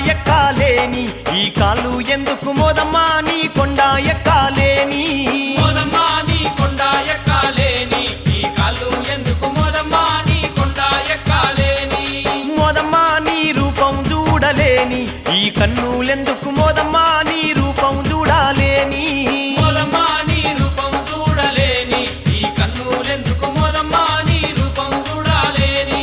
ఎక్కాలేని ఈ కాళ్ళు ఎందుకు మోదమ్మా నీ కొండ ఎక్కాలేని మోదమ్మా నీ కొండ ఎక్కాలేని ఈ కాళ్ళు ఎందుకు మోదమ్మా నీ కొండ ఎక్కాలేని మోదమ్మా నీ రూపం చూడలేని ఈ కన్నులెందుకు మోదమ్మా నీ రూపం చూడాలేని మోదమ్మా నీ రూపం చూడలేని ఈ కన్నులెందుకు మోదమ్మా నీ రూపం చూడాలేని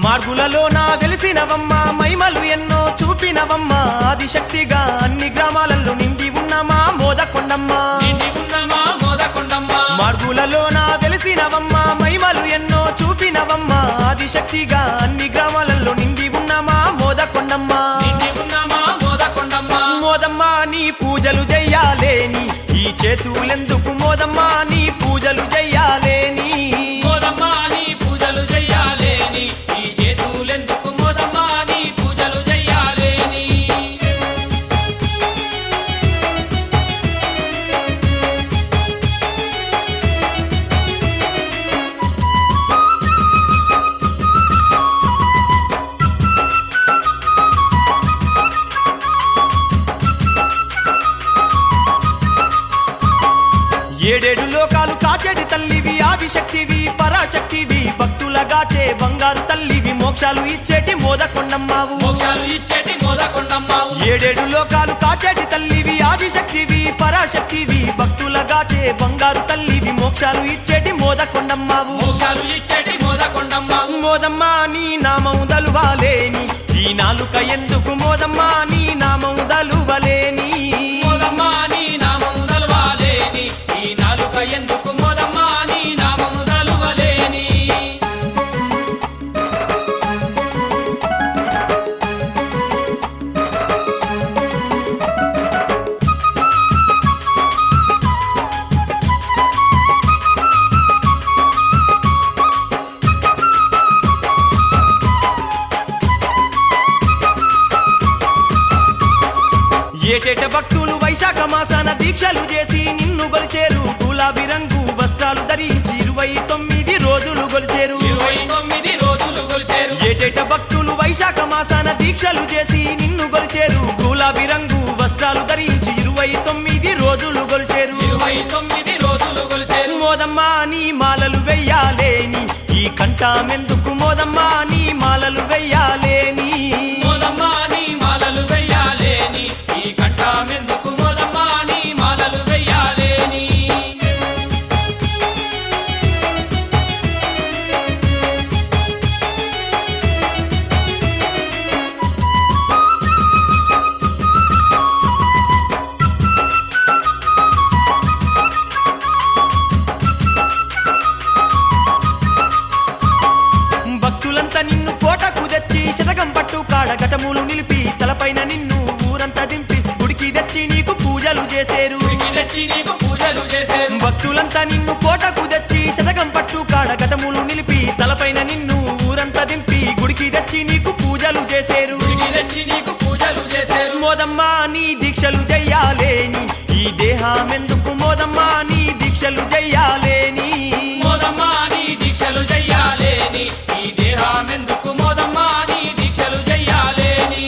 మార్గులలో నా వెలిసినవమ్మా మైమలు ఎన్నో చూపినవమ్మా ఆదిశక్తిగా అన్ని గ్రామాలలో నిండి ఉన్నమా మోదకొండమ్మా నిండి ఉన్నమా మోదకొండమ్మా మార్గులలో నా వెలిసినవమ్మా మైమలు ఎన్నో చూపినవమ్మా ఆదిశక్తిగా అన్ని గ్రామాలలో నిండి ఉన్నమా మోదకొండమ్మా నిండి ఉన్నమా మోదకొండమ్మా మోదమ్మా నీ పూజలు చెయ్యాలేని ఈ చేతులెందుకు మోదమ్మా నీ పూజలు చెయ్యాలేని మోదమ్మా నీ పూజలు చెయ్యాలేని ఈ చేతులెందుకు మోదమ్మా నీ పూజలు చెయ్యాలేని ఏడేడు లోకాలు కాచేటి తల్లివి ఆదిశక్తివి పరాశక్తివి భక్తులగాచే బంగారు తల్లివి మోక్షాలు ఇచ్చేటి మోదకొండమ్మావు మోక్షాలు ఇచ్చేటి మోదకొండమ్మావు ఏడేడు లోకాలు కాచేటి తల్లివి ఆదిశక్తివి పరాశక్తివి భక్తులగాచే బంగారు తల్లివి మోక్షాలు ఇచ్చేటి మోదకొండమ్మావు మోక్షాలు ఇచ్చేటి మోదకొండమ్మావు మోదమ్మా నీ నామం దలువాలేని ఈ నాలుక ఎందుకు మోదమ్మా నీ నామం దలువలేని మోదమ్మా నీ నామము దలువాలేని ఈ నాలుక ఎందుకు మోదమ్మా నీ నామము దలువలేని ఏటేట భక్తులు వైశాఖ మాసాన దీక్షలు చేసి నిన్ను గొలిచేరు గులాబీ రంగు వస్త్రాలు ధరించి 29 రోజులు గొలిచేరు 29 రోజులు కొలిచేరు ఏటేట భక్తులు వైశాఖ మాసాన దీక్షలు చేసి నిన్ను గొలిచేరు గులాబీ రంగు వస్త్రాలు ధరించి 29 రోజులు గొలిచేరు 29 రోజులు కొలిచేరు మోదమ్మా నీ మాలలు వెయ్యాలేని ఈ కంఠమెందుకు మోదమ్మా నీ మాలలు వెయ్యాలేని మోదమ్మా నీ మాలలు వెయ్యాలేని ఈ కంఠమెందుకు మోదమ్మా నీ మాలలు వెయ్యాలేని భక్తులంతా నిన్ను కోటకు తెచ్చి శతకం పట్టు కాడ ఘటములు నిలిపి తలపైన నిన్ను ఊరంతా దింపి గుడికి తెచ్చి నీకు పూజలు చేసేరు గుడికి తెచ్చి నీకు పూజలు చేసేరు భక్తులంతా నిన్ను కోటకు తెచ్చి శతకం పట్టు కాడ ఘటములు నిలిపి తలపైన నిన్ను ఊరంతా దింపి గుడికి తెచ్చి నీకు పూజలు చేసేరు గుడికి తెచ్చి నీకు పూజలు చేసేరు మోదమ్మా నీ దీక్షలు చెయ్యాలేని ఈ దేహమెందుకు మోదమ్మా నీ దీక్షలు చెయ్యాలేని మోదమ్మా నీ దీక్షలు చెయ్యాలేని ఈ దేహమెందుకు మోదమ్మా నీ దీక్షలు చెయ్యాలేని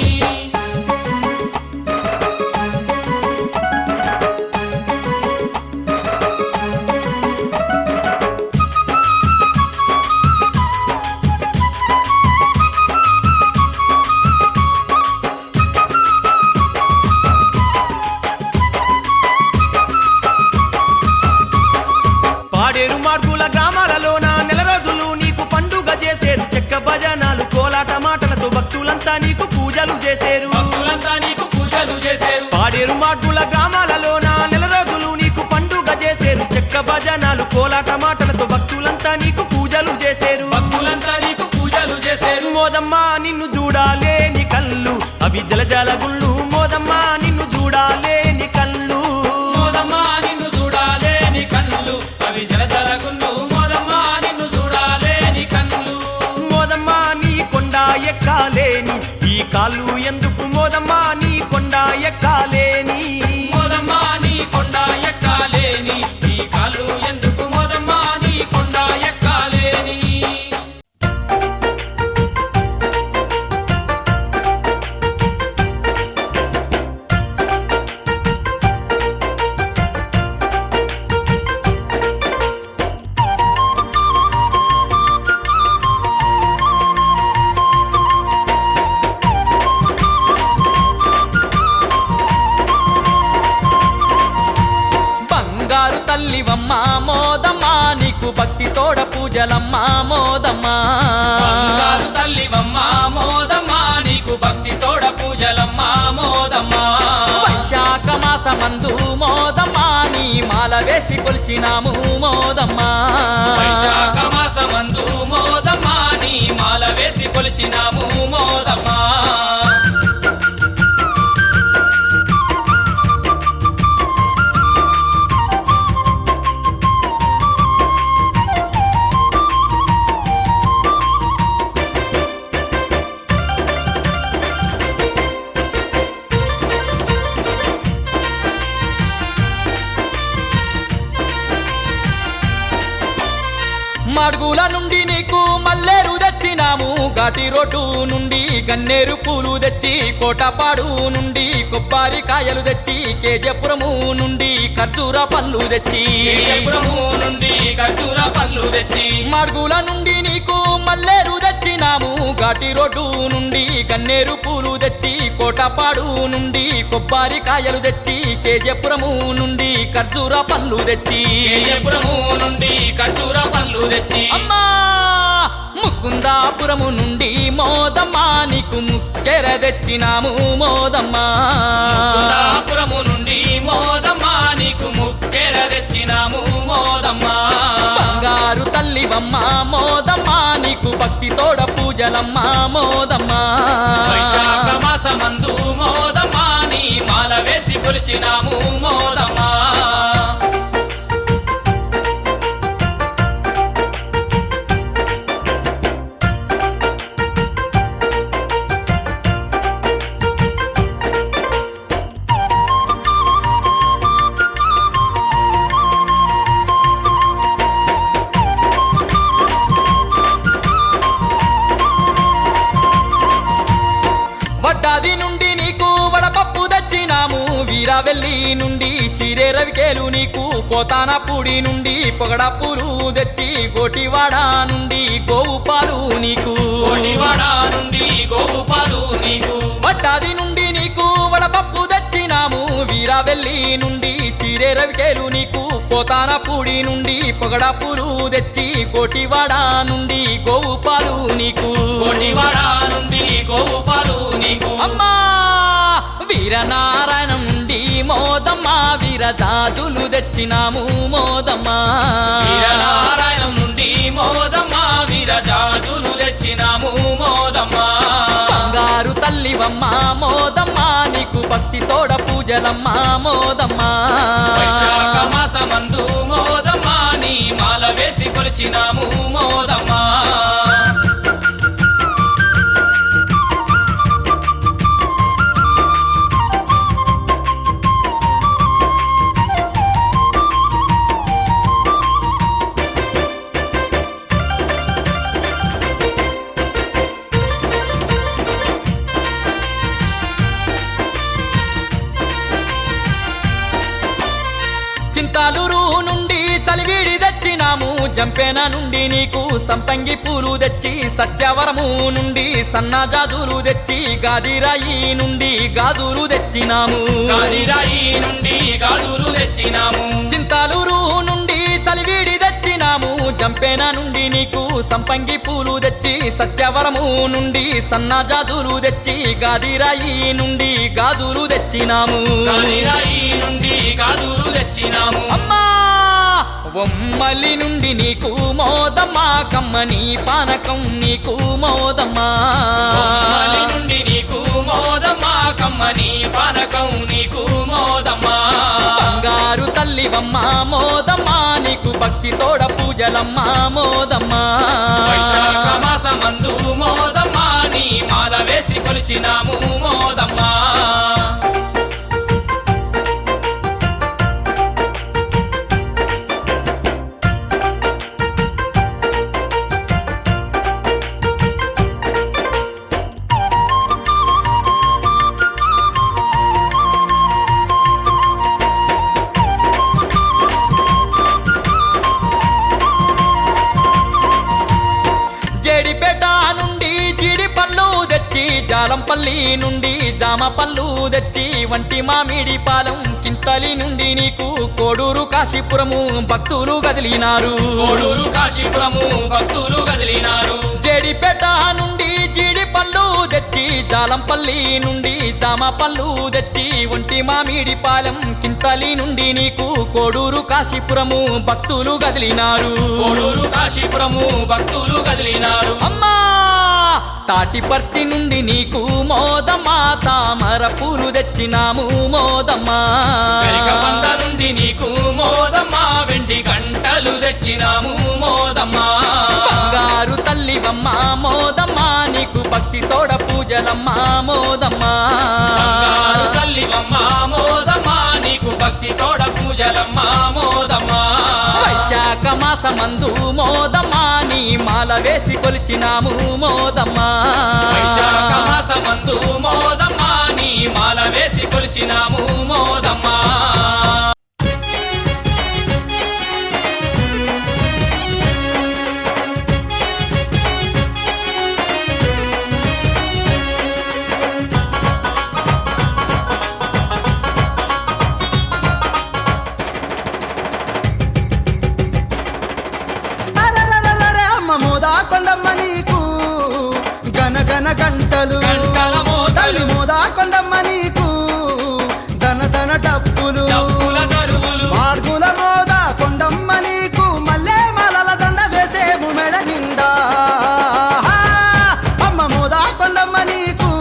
పాడేరు మార్గుల గ్రామాలలోన నెల రోజులు నీకు పండుగ చేసేరు చెక్క భజనాలు కోలాట మాటలతో భక్తులంతా నీకు పూజలు చేసేరు భక్తులంతా నీకు పూజలు చేసేరు పాడేరు మార్గుల గ్రామాలలోన నెల రోజులు నీకు పండుగ చేసేరు చెక్క భజనాలు కోలాట మాటలతో భక్తులంతా నీకు పూజలు చేసేరు భక్తులంతా నీకు పూజలు చేసేరు మోదమ్మా నిన్ను చూడాలేని కళ్ళు అవి జలజల గుళ్ళు మోదమ్మా నిన్ను చూడాలేని కళ్ళు మోదమ్మా నిన్ను చూడాలేని కళ్ళు అవి జలజల గుళ్ళు మోదమ్మా కాళ్ళు ఎందుకు మోదమ్మా నీ కొండ ఎక్కాలేని మోదమ్మా నీ కొండ ఎక్కాలేని నీ కాళ్ళు ఎందుకు మోదమ్మా నీ కొండ ఎక్కాలేని బంగారు తల్లివమ్మా మోదమ్మా నీకు భక్తి తోడ పూజలమ్మా మోదమ్మా బంగారు తల్లివమ్మా మోదమ్మా నీకు భక్తి తోడ పూజలమ్మా మోదమ్మా వైశాఖ మాసమందు మోదమ్మా నీ మాల వేసి కొలిచినాము మోదమ్మా వైశాఖ మాసమందు మోదమ్మా నీ మాల వేసి కొలిచినాము మోదమ్మా మడుగుల నుండి నీకు మల్లేరు తెచ్చినాము ఘాటి రోడ్డు నుండి గన్నేరు పూలు తెచ్చి కోటపాడు నుండి కొబ్బరికాయలు తెచ్చి కేజపురము నుండి ఖర్జూర పళ్ళు తెచ్చి కేజపురము నుండి ఖర్జూర పళ్ళు తెచ్చి మడుగుల నుండి నీకు మల్లేరు తెచ్చినాము ఘాటి రోడ్డు నుండి గన్నేరు పూలు తెచ్చి కోటపాడు నుండి కొబ్బరికాయలు తెచ్చి కేజపురము నుండి ఖర్జూర పళ్ళు తెచ్చి కేజపురము నుండి ఖర్జూర పళ్ళు తెచ్చి అమ్మా ముకుందాపురము నుండి మోదమ్మా నీకు ముక్కెర తెచ్చినాము మోదమ్మా ముకుందాపురము నుండి మోదమ్మా నీకు ముక్కెర తెచ్చినాము మోదమ్మా బంగారు తల్లివమ్మా మోదమ్మా నీకు భక్తి తోడ పూజలమ్మా మోదమ్మా వైశాఖ మాసమందు మోదమ్మా నీ మాల వేసి కొలిచినాము మోదమ్మా వడ్డాది నుండి నీకు వడపప్పు తెచ్చినాము వీరావెల్లి నుండి చిరే రవికేలు నీకు పోతానపూడి నుండి పొగడపూలు తెచ్చి గోటివాడ నుండి గోవు పాలు నీకు కోటివాడ నుండి గోవు పాలు నీకు వడ్డాది నుండి నీకు వడపప్పు తెచ్చినాము వీరావెల్లి నుండి చిరే రవికేలు నీకు పోతానపూడి నుండి పొగడపూలు తెచ్చి గోటివాడ నుండి గోవు పాలు నీకు కోటివాడ నుండి గోవు పాలు నీకు అమ్మా వీరనారాయణ నుండి మోదమ్మా వీరజాజులు తెచ్చినాము మోదమ్మా వీరనారాయణం నుండి మోదమ్మా వీరజాజులు తెచ్చినాము మోదమ్మా బంగారు తల్లివమ్మా మోదమ్మా నీకు భక్తి తోడ పూజలమ్మా మోదమ్మా వైశాఖ మాసమందు మోదమ్మా నీ మాల వేసి కొలిచినాము మోదమ్మా చింతాలూరు నుండి చలివిడి తెచ్చినాము జంపేన నుండి నీకు సంపంగి పూలు తెచ్చి సత్యవరము నుండి సన్నజాజులు తెచ్చి గాదిరాయి నుండి గాజులు తెచ్చినాము గాదిరాయి నుండి గాజులు తెచ్చినాము చింతాలూరు నుండి చలివిడి తెచ్చినాము జంపేన నుండి నీకు సంపంగి పూలు తెచ్చి సత్యవరము నుండి సన్నజాజులు తెచ్చి గాదిరాయి నుండి గాజులు తెచ్చినాము గాదిరాయి నుండి గాజులు తెచ్చినాము అమ్మా బొమ్మలి నుండి నీకు మోదమ్మా కమ్మని పానకం నీకు మోదమ్మా బొమ్మలి నుండి నీకు మోదమ్మా కమ్మని పానకం నీకు మోదమ్మా బంగారు తల్లివమ్మా మోదమ్మా నీకు భక్తి తోడ పూజలమ్మా మోదమ్మా వైశాఖ మాసమందు మోదమ్మా నీ మాల వేసి కొలిచి కొలిచినాము మోదమ్మ. జేడిపేట నుండి జీడి పళ్ళు తెచ్చి జాలంపల్లి నుండి జామ పళ్ళు తెచ్చి వంటి మామిడి పాలెం కింతలి నుండి నీకు కోడూరు కాశీపురము భక్తులు గదిలినారు. కోడూరు కాశీపురము భక్తులు కదిలినారు. జేడిపేట నుండి జీడి పళ్ళు తెచ్చి జాలంపల్లి నుండి జామ పళ్ళు తెచ్చి వంటి మామిడి పాలెం కింతలి నుండి నీకు కోడూరు కాశీపురము భక్తులు గదిలినారు. కోడూరు కాశీపురము భక్తులు కదిలినారు. అమ్మా తాటిపర్తి నుండి నీకు మోదమ్మా తామర పూలు తెచ్చినాము మోదమ్మా. గరికబంద నుండి నీకు మోదమ్మ వెండి గంటలు తెచ్చినాము మోదమ్మ. బంగారు తల్లివమ్మ మోదమ్మా నీకు భక్తి తోడ పూజలమ్మ మోదమ్మా. బంగారు తల్లివమ్మ మోదమ్మ నీకు భక్తి తోడ పూజలమ్మ మోదమ్మ. వైశాఖ మాసమందు మోదమ్మా నీ మాల వేసి కొలిచినాము మోదమ్మా. వైశాఖ మాసమందు మోదమ్మ నీ మాల వేసి కొలిచినాము మోదమ్మ. అరెరెరెరె అమ్మ మోదా కొండమ్మ నీకు గన గన గంటలు గంటల మోతలు. తల్లి మోదా కొండమ్మ నీకు ధన ధన డప్పులు డప్పుల దరువులు. మార్గుల మోదా కొండమ్మ నీకు మల్లె మాలల దండ వేసేము మెడ నిండా. అమ్మ మోదా కొండమ్మ నీకు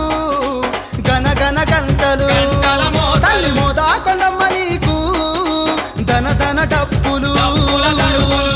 గన గన గంటలు గంటల మోతలు. తల్లి మోదా కొండమ్మ నీకు ధన ధన డప్పులు డప్పుల దరువులు.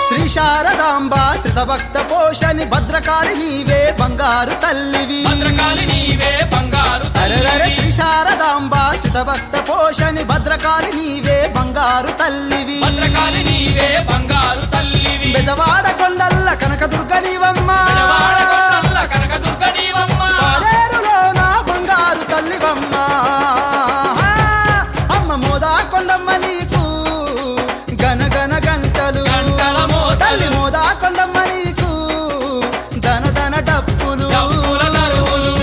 శ్రీ శారదాంబ శ్రితభక్త పోషని భద్రకాళి నీవే బంగారు తల్లివి. భద్రకాళి నీవే బంగారు అరెరెరె తల్లివి. శ్రీ శారదాంబ శ్రితభక్త పోషని భద్రకాళి నీవే బంగారు తల్లివి. భద్రకాళి నీవే బంగారు తల్లివి. బెజవాడ కొండల్ల కనకదుర్గ నీవమ్మ. పెదవాడ కొండల్ల కనకదుర్గ నీవమ్మ. పాడేరులోన బంగారు తల్లివమ్మ. అమ్మ మోదా కొండమ్మ నీకు గన గన గంటలు గంటల మోతలు. తల్లి మోదా కొండమ్మ నీకు ధన ధన డప్పులు డప్పుల దరువులు.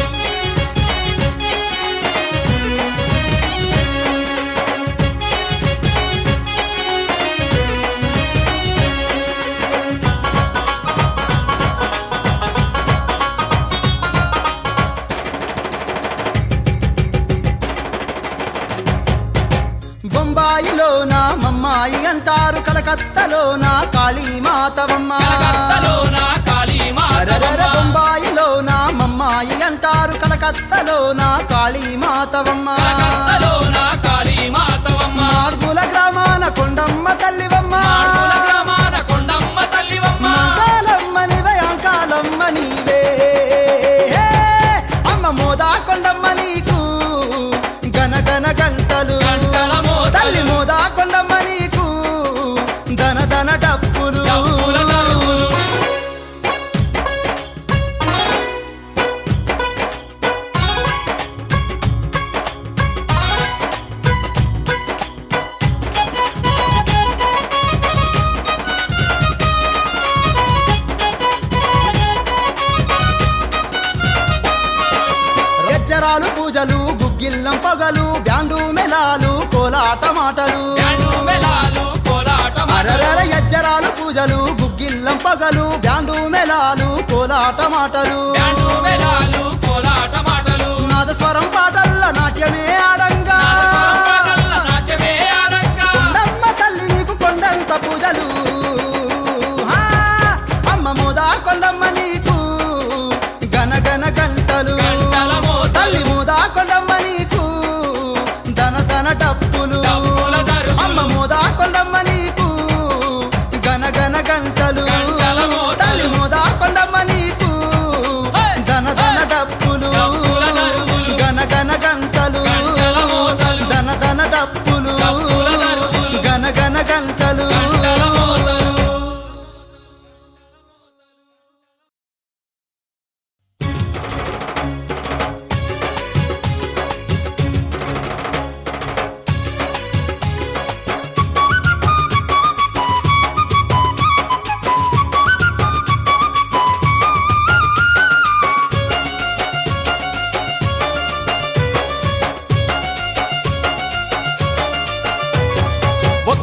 బొంబాయిలోన మమ్మాయి అంటారు కలకత్తలోన కాళీమాతవమ్మ. కలకత్తలోన కాళీ అరెరెరె మాతవమ్మ. బొంబాయిలోన మమ్మాయి అంటారు కలకత్తలోన కాళీమాతవమ్మ. కలకత్తలోన కాళీ మాతవమ్మ. మార్గుల గ్రామాన కొండమ్మ తల్లివమ్మ. మార్పుల గ్రామాన కొండమ్మ తల్లివమ్మ. మంకాలమ్మ నీవే అంకాలమ్మ నీవే. అమ్మ మోదా కొండమ్మ నీకు గన గన గంటలు గంటల మోతలు. తల్లి మోదా కొండమ్మ నీకు ధన ధన డప్పులు డప్పుల దరువులు. గజ్జరాలు పూజలు గుగ్గిల్లం పొగలు బ్యాండు మెలాలు కోలాట మాటలు. బ్యాండు మేళాలు కోలాట అరెరెరె మాటలు. గజ్జరాలు పూజలు గుగ్గిల్లం పొగలు బ్యాండు మెలాలు కోలాట మాటలు. బ్యాండు మేళాలు కోలాట మాటలు. నాదస్వరం పాటల్ల నాట్యమే ఆడంగా నాదస్వరం పాటల్ల నాట్యమే ఆడంగా. కొండమ్మ తల్లి నీకు కొండంత పూజలు. అమ్మ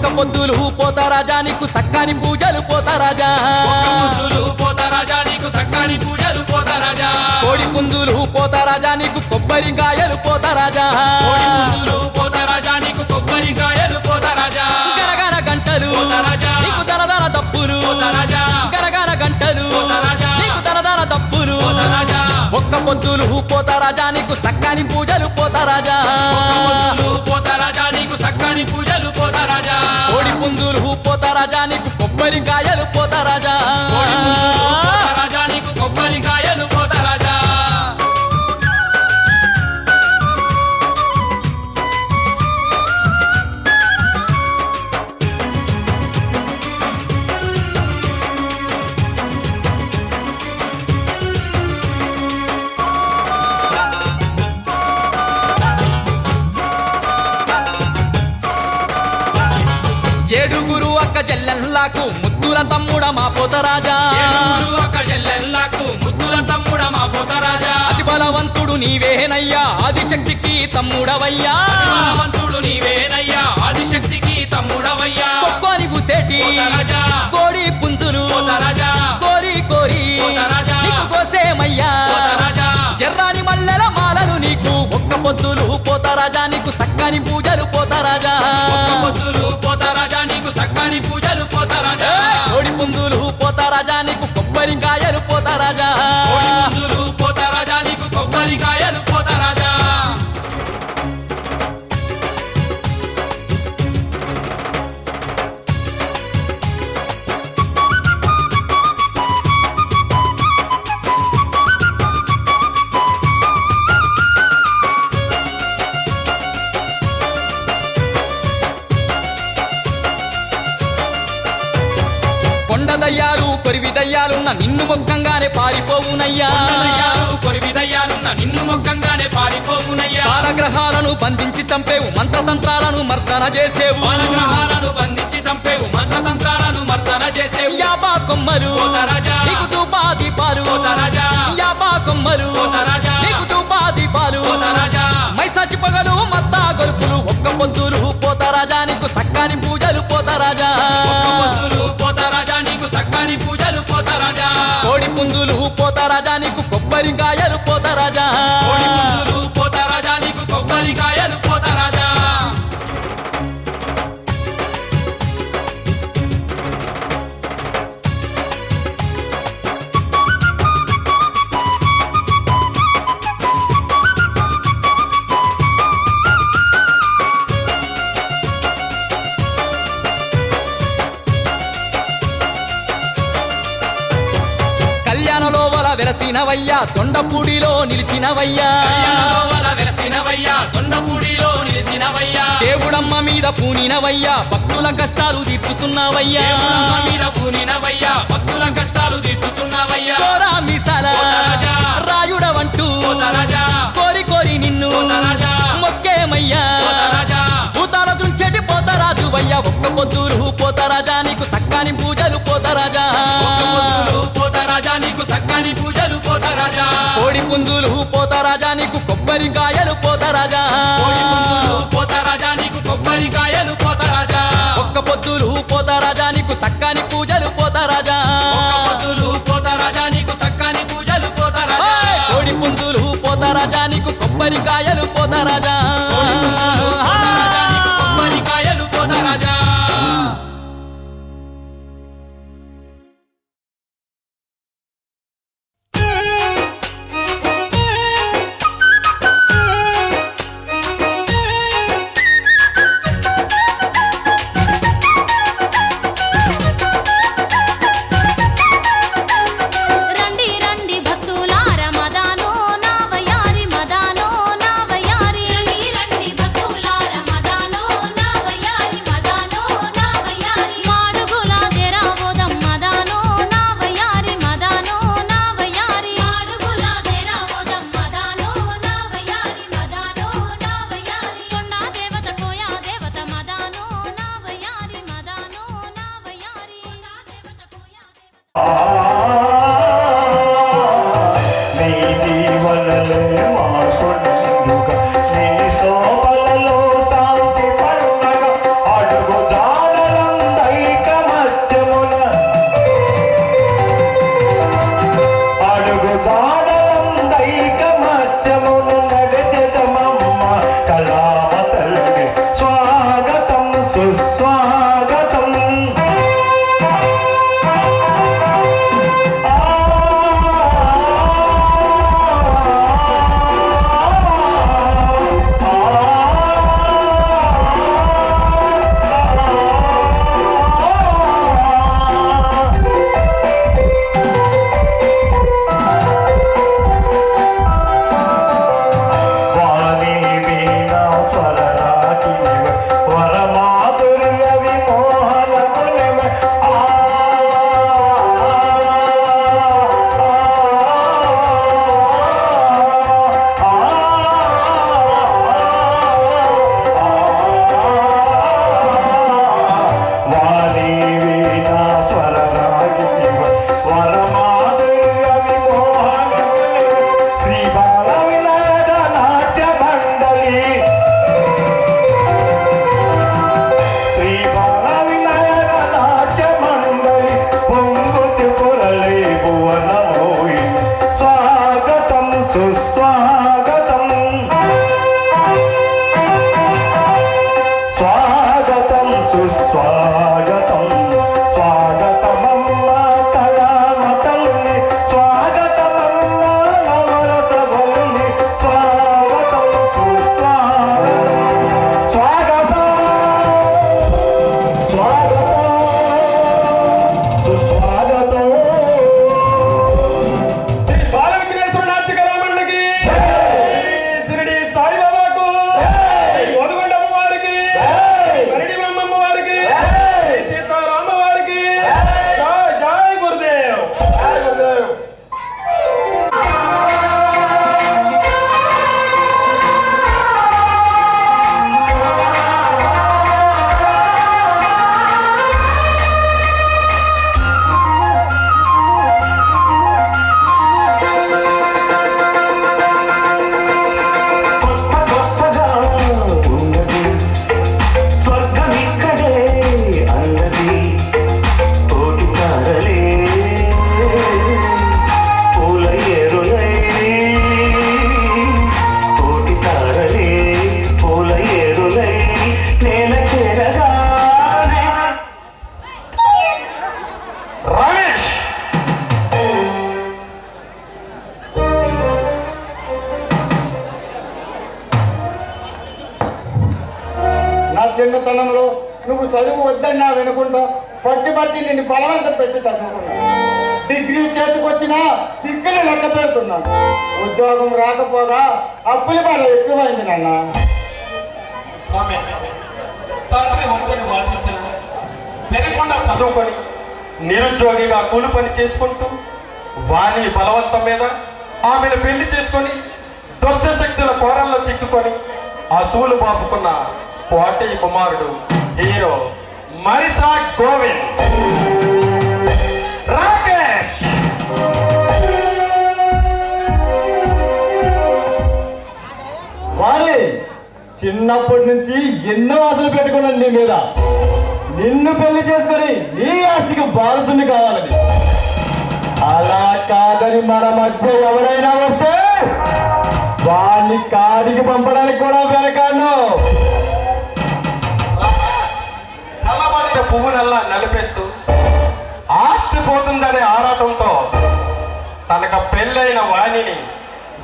ఒక్క పొద్దులు పోతారాజా నీకు సక్కాని పూజలు పోతారాజా పొద్దులు పోతారాజా నీకు సక్కాని పూజలు పోతారాజా కోడి పుంజులు పోతారాజా నీకు కొబ్బరికాయలు పోతారాజా కోడి పుంజులు పోతారాజా నీకు కొబ్బరికాయలు పోతారాజా గరగర గంటలు పోతారాజా నీకు దరదర దప్పులు పోతారాజా గరగర గంటలు పోతారాజా నీకు దరదర దప్పులు పోతారాజా ఒక్క పొద్దులు పోతారాజా నీకు సక్కాని పూజలు పోతారాజా పొద్దులు పోతారాజా నీకు సక్కాని పూజలు పోతారాజా కోడి పుంజులు పోతారాజా నీకు కొబ్బరికాయలు పోతారాజా కోడి పుంజులు పోతారాజా నీకు కొబ్బరికాయలు పోతారాజా ఏడుగురు అక్క చెల్లెళ్ళకు ముద్దుల తమ్ముడ మా పోతరాజా ఏడుగురు అక్క చెల్లెళ్ళకు ముద్దుల తమ్ముడ మా పోతారాజా అతి బలవంతుడు నీవేనయ్యా ఆదిశక్తికి తమ్ముడవయ్యా బలవంతుడు నీవేనయ్యా ఆదిశక్తికి తమ్ముడవయ్యా కొక్కోని గుసేటి పోతారాజా కోడి పుంజులు పోతారాజా కోరి కోరి పోతారాజా నీకు కోసేమయ్యా పోతారాజా జర్రాని మల్లెల మాలలు నీకు ఒక్క పొద్దులు పోతారాజా నీకు సక్కని పూజలు పోతారాజా ఒక్క పొద్దులు పోతారాజా నీకు సక్కాని పూజలు పోతారాజా కోడి పుంజులు పోతారాజా నీకు కొబ్బరికాయలు పోతారాజా కోడి పుంజులు పోతారాజా నీకు కొబ్బరికాయలు పోతారాజా కొండ దయ్యాలు కొరివి దయ్యాలున్న నిన్ను మొక్కంగానే పారిపోవునయ్యా దయ్యాలు కొరివి దయ్యాలున్న నిన్ను మొక్కంగానే పారిపోవునయ్యా బాలగ్రహాలను బంధించి చంపేవు మంత్రతంత్రాలను మర్దన చేసేవు బాలగ్రహాలను బంధించి చంపేవు మంత్రతంత్రాలను మర్దన చేసేవు యాబా కొమ్మలు పోతారాజా నీకు తూపా దీపాలు పోతారాజా యాబా కొమ్మలు పోతారాజా నీకు తూపా దీపాలు పోతారాజా మైసాచి పగలు మత్తా గొలుపులు ఒక్క పొద్దులు పోతారాజా నీకు సక్కాని పూజలు పోతారాజా ఒక్క పొద్దులు పోతారాజా నీకు సక్కాని పూజలు పోతారాజా కోడి పుంజులు పోతారాజా నీకు కొబ్బరికాయలు పోతారాజా కోడి పుంజులు పోతారాజా నీకు కొబ్బరికాయలు పోతారాజా కళ్యాణలోవల వెలసినవయ్యా తొండపూడిలో నిలిచినవయ్యా కళ్యాణలోవల వెలసినవయ్యా తొండపూడిలో నిలిచినవయ్యా దేవుడమ్మ మీద పూనినవయ్యా భక్తుల కష్టాలు తీర్చుతున్నావయ్యా దేవుడమ్మ మీద పూనినవయ్యా భక్తుల కష్టాలు తీర్చుతున్నావయ్యా కోరా మిసాల పోతారాజా రాయుడవంటూ పోతారాజా కోరి కోరి నిన్ను పోతారాజా మొక్కేమయ్యా పోతారాజా భూతాల దుంచెటి పోతారాజు వయ్యా ఒక్క పొద్దులు పోతారాజా నీకు సక్కాని పూజలు పోతారాజా ఒక్క పొద్దులు పోతారాజా నీకు సక్కాని పూజలు పోతారాజా కోడి పుంజులు పోతారాజా నీకు కొబ్బరికాయలు పోతారాజా కోడి పుంజులు పోతారాజా నీకు కొబ్బరికాయలు పోతారాజా ఒక్క పొద్దులు పోతారాజా నీకు సక్కాని పూజలు పోతారాజా ఒక్క పొద్దులు పోతారాజా నీకు సక్కాని పూజలు పోతారాజా కోడి పుంజులు పోతారాజా నీకు కొబ్బరికాయలు పోతారాజా కోడి పుంజులు పోతారాజా నీకు కొబ్బరికాయలు పోతారాజా రండి రండి భక్తులార మదానో నావయారి మదానో నావయారి రండి రండి చిన్నతనంలో నువ్వు చదువు వద్దన్నా వినుకుంటా పట్టి నిన్ను బలవంతం పెట్టి చదువుకున్నా. డిగ్రీ చేతికొచ్చినా దిక్కులు లెక్క పెడుతున్నాను. ఉద్యోగం రాకపోగా అప్పుల బాధ ఎక్కువైంది నాన్న. చదువుకొని నిరుద్యోగిగా కూలి పని చేసుకుంటూ వాణి బలవంతం మీద ఆమెను పెళ్లి చేసుకొని దుష్ట శక్తుల కోరల్లో చిక్కుకొని అసూలు బాపుకున్న కోటి కుమారుడు హీరో మరిసా గోవింద్. రాకేష్ వారి చిన్నప్పటి నుంచి ఎన్నో ఆశలు పెట్టుకున్నాను నీ మీద. నిన్ను పెళ్లి చేసుకొని నీ ఆస్తికి వారసుని కావాలని. అలా కాదని మన మధ్య ఎవరైనా వస్తే వాడిని కాడికి పంపడానికి కూడా వెనకాను. పువ్వునల్లా నలిపేస్తూ ఆస్తి పోతుందనే ఆరాటంతో తనకు పెళ్ళైన వాణిని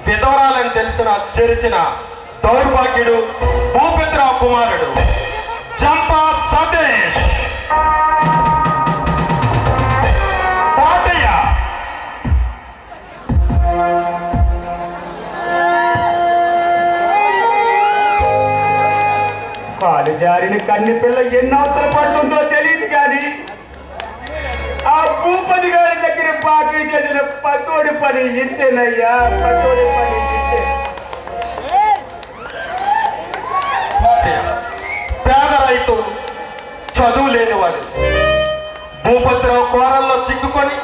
విధవరాలని తెలిసిన చెరిచిన దౌర్భాగ్యుడు భూపతిరావు కుమారుడు చంపా సతీష్. కాలు జారిన కన్ని పిల్ల ఎన్నవతలు పడుతుందో తెలియదు కానీ ఆ భూపతి గారి దగ్గర బాకీ చేసిన పతోడి పని ఇంతేనయ్యా. పతోడి పని ఇంతే. పేద రైతు చదువు లేనివాడు భూపతిరావు కోరల్లో చిక్కుకొని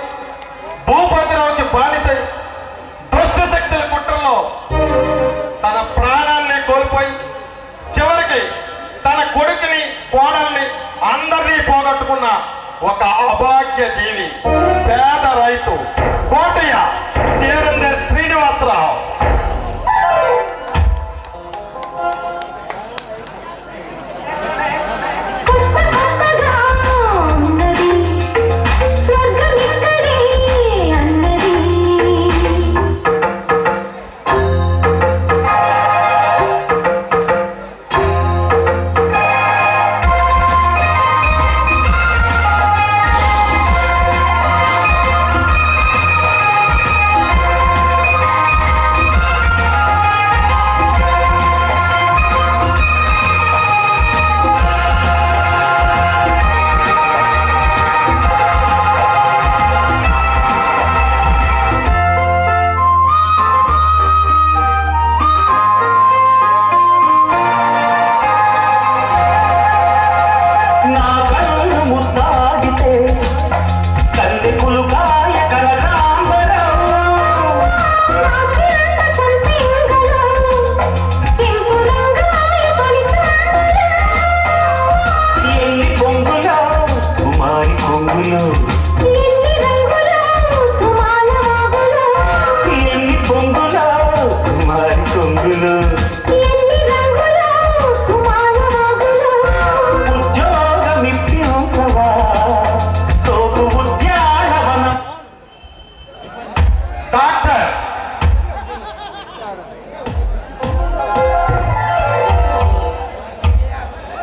భూపతిరావుకి బానిసై దుష్ట శక్తుల కుట్రలో తన ప్రాణాన్ని కోల్పోయి చివరికి తన కొడుకుని కోడల్ని అందరినీ పోగొట్టుకున్న ఒక అభాగ్య జీవి పేద రైతు కోటయ్య సీరందే శ్రీనివాసరావు.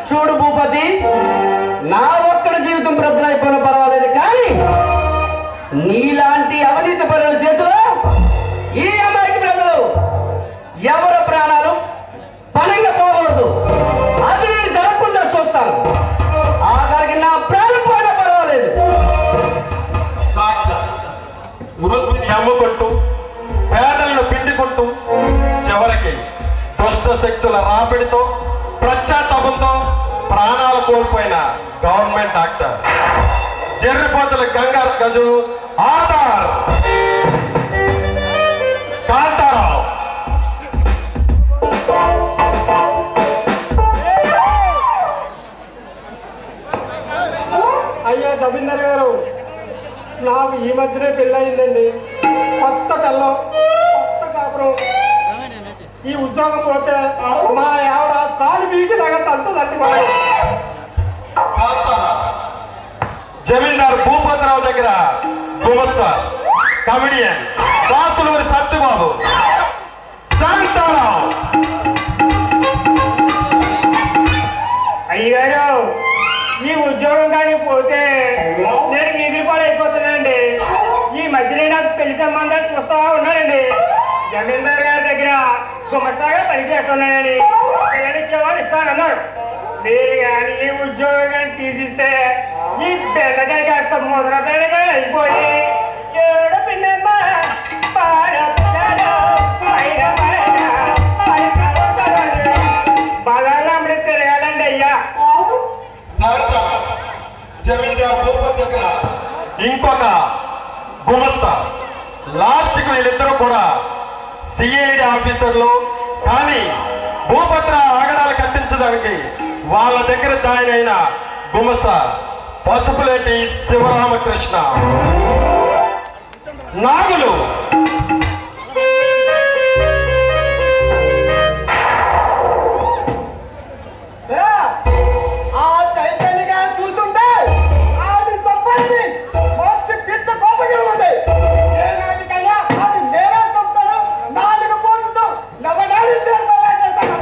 చూడు భూపతి, నా ఒక్కడి జీవితం ప్రజలైపోయినా పర్వాలేదు కానీ నీలాంటి అవినీతి పరుల చేతిలో ఈ అమ్మాయికి ప్రజలు ఎవరి ప్రాణాలు పనంగా పోకూడదు. అది నేను జరగకుండా చూస్తాను. ఆఖరికి నా ప్రాణం పోయినా పర్వాలేదు. అమ్ముకుంటూ పేదలను పిండుకుంటూ చివరికి దుష్ట శక్తుల రాపిడితో ప్రత్యాతాపంతో ప్రాణాలు కోల్పోయిన గవర్నమెంట్ డాక్టర్ జర్రిపోతుల గంగార్ గజు ఆధార్ కాంతారావు. అయ్యా రవీందర్ గారు, నాకు ఈ మధ్యనే పెళ్ళయిందండి. కొత్త కళ్ళం, కొత్త కాపురం. ఈ ఉద్యోగం పోతే మా ఆవిడ కాలు బీకి నగంత అంత తట్టిపోయాడు. జమీందార్ భూపతిరావు దగ్గర గుమస్తా కమిడియన్ దాసులూరి సత్యబాబు శాంతారావు. అయ్యా పోతే నేను వీధులు పాలైపోతున్నానండి. ఈ మధ్యనే నాకు పెళ్లి సంబంధాలు చూస్తా ఉన్నానండి. జమీందారు గారి దగ్గర గుమస్తాగా పనిచేస్తున్నానని పిల్లనిచ్చేవాళ్ళు ఇస్తానన్నాడు. మీరు కానీ ఈ ఉద్యోగాన్ని తీసిస్తే ఈ పిల్లగా కాస్త ముద్రగా అయిపోయి చెడు పిన్నమ్మ బలాలు అమ్మడి తిరగాలండి అయ్యా. జమీందార్ భూపతి దగ్గర ఇంకొక గుమస్తా, లాస్ట్ కి వీళ్ళిద్దరూ కూడా సిఐడి ఆఫీసర్లు. కానీ భూపత్ర ఆగడాలు కట్టించడానికి వాళ్ళ దగ్గర జాయిన్ అయిన గుమస్తా పసుపులేటి శివరామకృష్ణ. నాగులు ఆ చైతన్యగా చూస్తుంటే ఆడి సంపత్తి వచ్చి పిచ్చ కోపగా ఉంది. ఏనాటికైనా అది నేనే చెప్తాను. 4 కోట్లతో నవనాడి చేర్పలా చేస్తాను.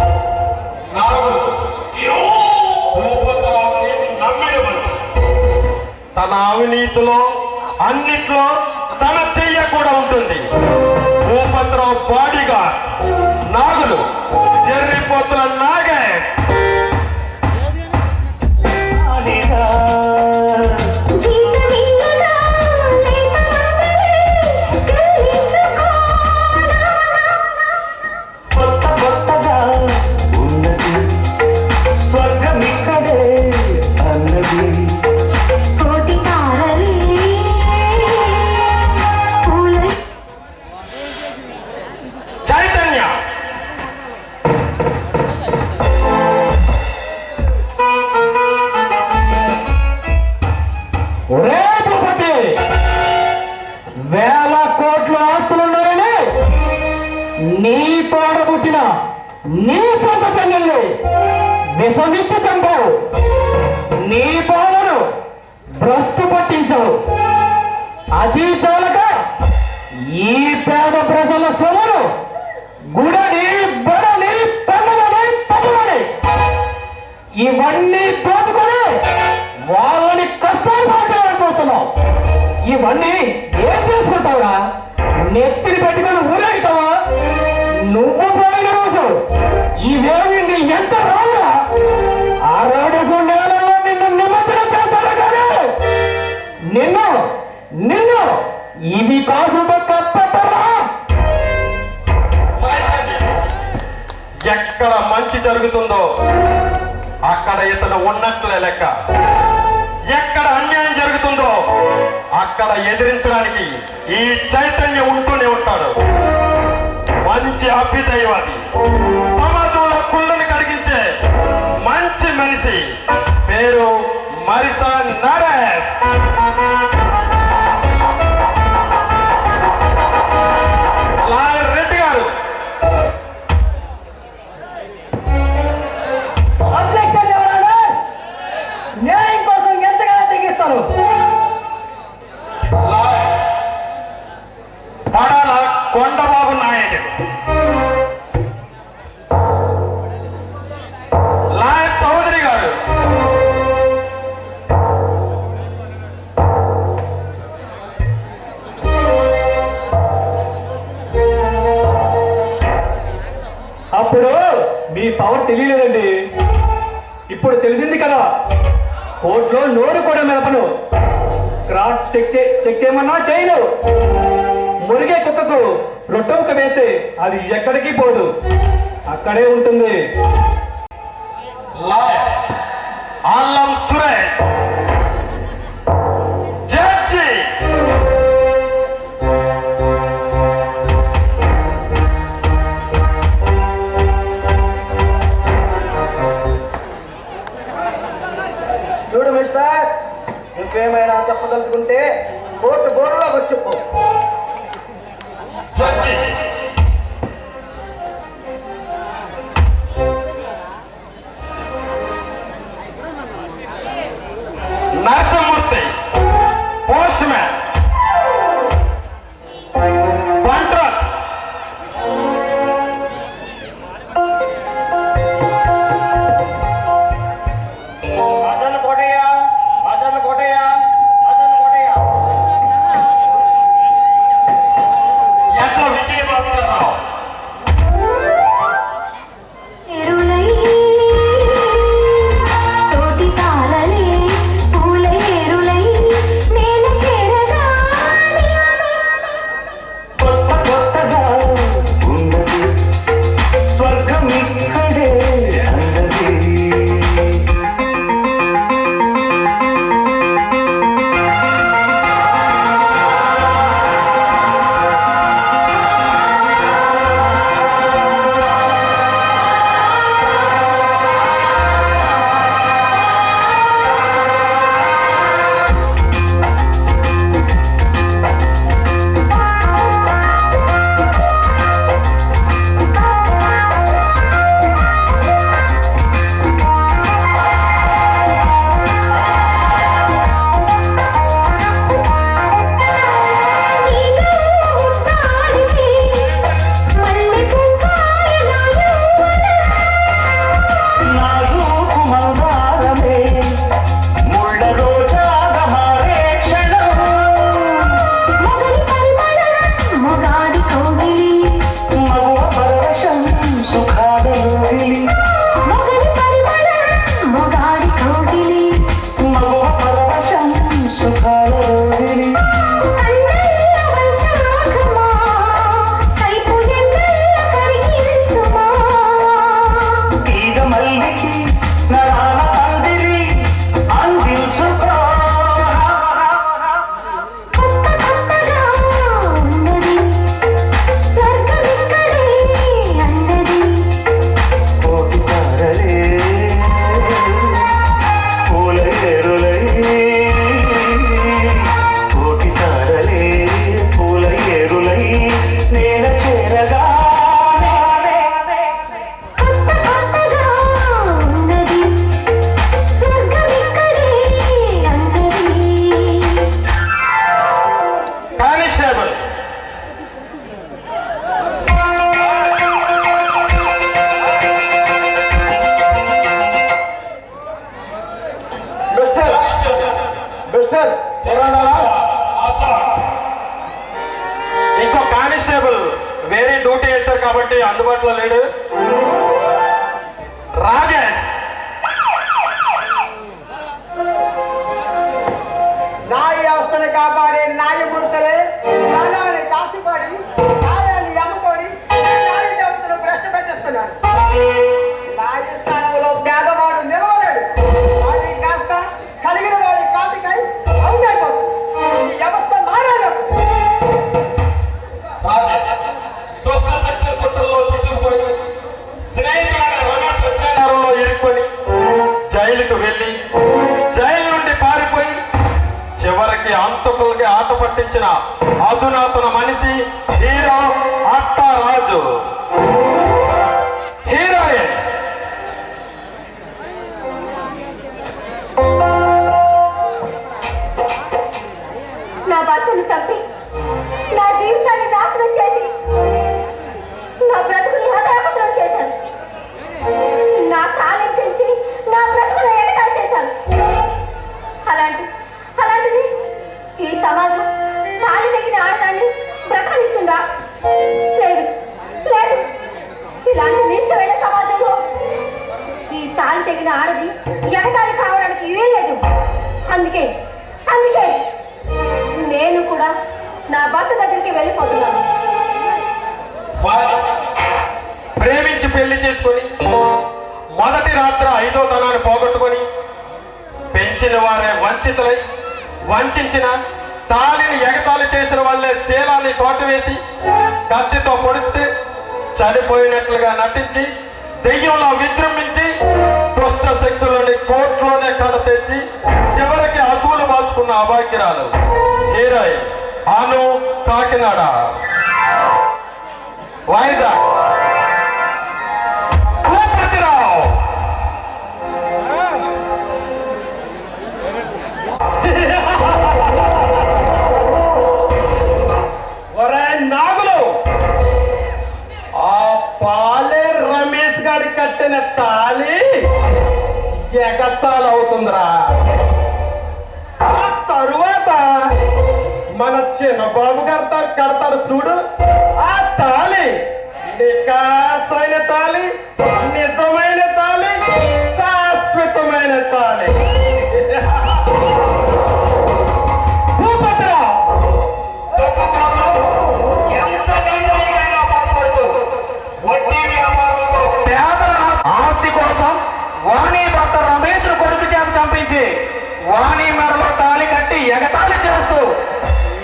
తన అవినీతిలో అన్నిట్లో తన చెయ్య కూడా ఉంటుంది. భూపత్రావు బాడీగార్డ్ నాగులు జర్రిపోతుల నాగేష్. నీ తోడబుట్టిన నీ సొంత చెల్లెల్ని విషమిచ్చి చంపావు. నీ బావను భ్రష్టు పట్టించావు. అది చాలక ఈ పేద ప్రజల సొమ్మును గుడని బడని పండుగని పట్టుకొని ఇవన్నీ దోచుకొని వాళ్ళని కష్టాలు మార్చాలని చూస్తున్నావు. ఇవన్నీ ఏం చేసుకుంటావురా? నెత్తిని పెట్టుకొని ఊరేగుతావా? నువ్వు పోయిన రోజు ఇవేమి నీ ఎంత రావురా? 6 అడుగు నేలలో నిన్ను నిమజ్జనం చేస్తారా? కానీ నిన్ను ఇవి కాసుతో కప్పట్టరా? ఎక్కడ మంచి జరుగుతుందో అక్కడ ఇతను ఉన్నట్లే లెక్క. ఎక్కడ అన్యాయం జరుగుతుందో అక్కడ ఎదిరించడానికి ఈ చైతన్యం ఉంటూనే ఉంటాడు. మంచి అభ్యుదయవాది, సమాజంలో కుళ్ళను కరిగించే మంచి మనిషి. పేరు మరిసా నరేష్. లాయర్ రెడ్డి గారు. అబ్జెక్షన్ ఎవరైనా న్యాయం కోసం ఎంతగా తెగిస్తారు? పడాల కొండబాబు నాయుడు. లాయర్ చౌదరి గారు. అప్పుడు మీ పవర్ తెలియలేదండి. ఇప్పుడు తెలిసింది కదా. కోర్టులో నోరు కూడా మెరపను. క్రాస్ చెక్ చేయమన్నా చేయను. మురిగే కుక్కకు రొట్టెముక్క వేస్తే అది ఎక్కడికి పోదు, అక్కడే ఉంటుంది. లాయర్ అల్లం సురేష్. జడ్జి చూడు మిస్టర్, నువ్వేమైనా చెప్పదలుచుకుంటే కోర్టు బోర్డులో వచ్చి చెప్పు. జడ్జి నరసింహమూర్తి. పోస్ట్ మ్యాన్ పంట్రత్. మాచర్ల అందుబాటులో లేడు. రాజేష్ న్యాయ వ్యవస్థను కాపాడే న్యాయమూర్తులే న్యాయాన్ని కాసిపడి న్యాయాన్ని అమ్ముకొని న్యాయ దేవతను భ్రష్టు పెట్టిస్తున్నారు. న్యాయస్థానంలో పేదవాడు నిలవలేడు. అది కాస్త కలిగిన వాడి కాటికై అవునైపోతుంది. ఈ వ్యవస్థ మారాలి. స్నేహితులలో ఇరుక్కొని జైలుకు వెళ్ళి జైలు నుండి పారిపోయి చివరికి అంతకులకి ఆట పట్టించిన అధునాతన మనిషి హీరో అట్టారాజు. హీరోయిన్ నా భర్తను చంపి నా జీవితాన్ని నాశనం చేసి నా బ్రతుకుని హఠాత్తులో చేశాను. నా కాలం తెంచి నా బ్రతుకును ఎగతాళి చేశాను. అలాంటిది ఈ సమాజం తాళి తగిన ఆడదాన్ని బ్రతకనిస్తుందా? లేదు లేదు. ఇలాంటి నీచమైన సమాజంలో ఈ తాళి తగిన ఆడది ఎగతాళి కావడానికి వీల్లేదు. అందుకే నేను కూడా నా భర్త దగ్గరికి వెళ్ళిపోతున్నాను. ప్రేమించి పెళ్లి చేసుకొని మొదటి రాత్రి 5వ తనాన్ని పోగొట్టుకొని పెంచిన వారే వంచితులై వంచిన తాళిని ఎగతాళి చేసిన వాళ్ళే శీలాన్ని కోటవేసి కత్తితో పొడిస్తే చనిపోయినట్లుగా నటించి దెయ్యంలో విజృంభించి దుష్ట శక్తులని కోర్టులోనే కడతెచ్చి చివరికి అసువులు బాసుకున్న అభాగ్యరాలు హీరోయిన్ అను కాకినాడ. వైజాగ్ భూపతిరావు. ఒరే నాగులు, ఆ పాలే రమేష్ గారి కట్టిన తాళి ఎగతాళవుతుందిరా. ఆ తరువాత మన చిన్నబాబు గారితో కడతాడు చూడు ఆ తాళి. నికాసైన తాళి, నిజమైన తాళి, శాశ్వతమైన తాళి. భూపతిరావు పేదల ఆస్తి కోసం వాణి భర్త రమేష్ కొడుకు చేత చంపించి వాణి మెడలో తాళి కట్టి ఎగతాళి చేస్తూ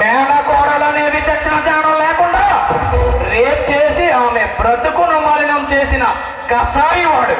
మేనకోడలనే విచక్షణ జ్ఞానం లేకుండా రేప్ చేసి ఆమె బ్రతుకును మలినం చేసిన కసాయి వాడు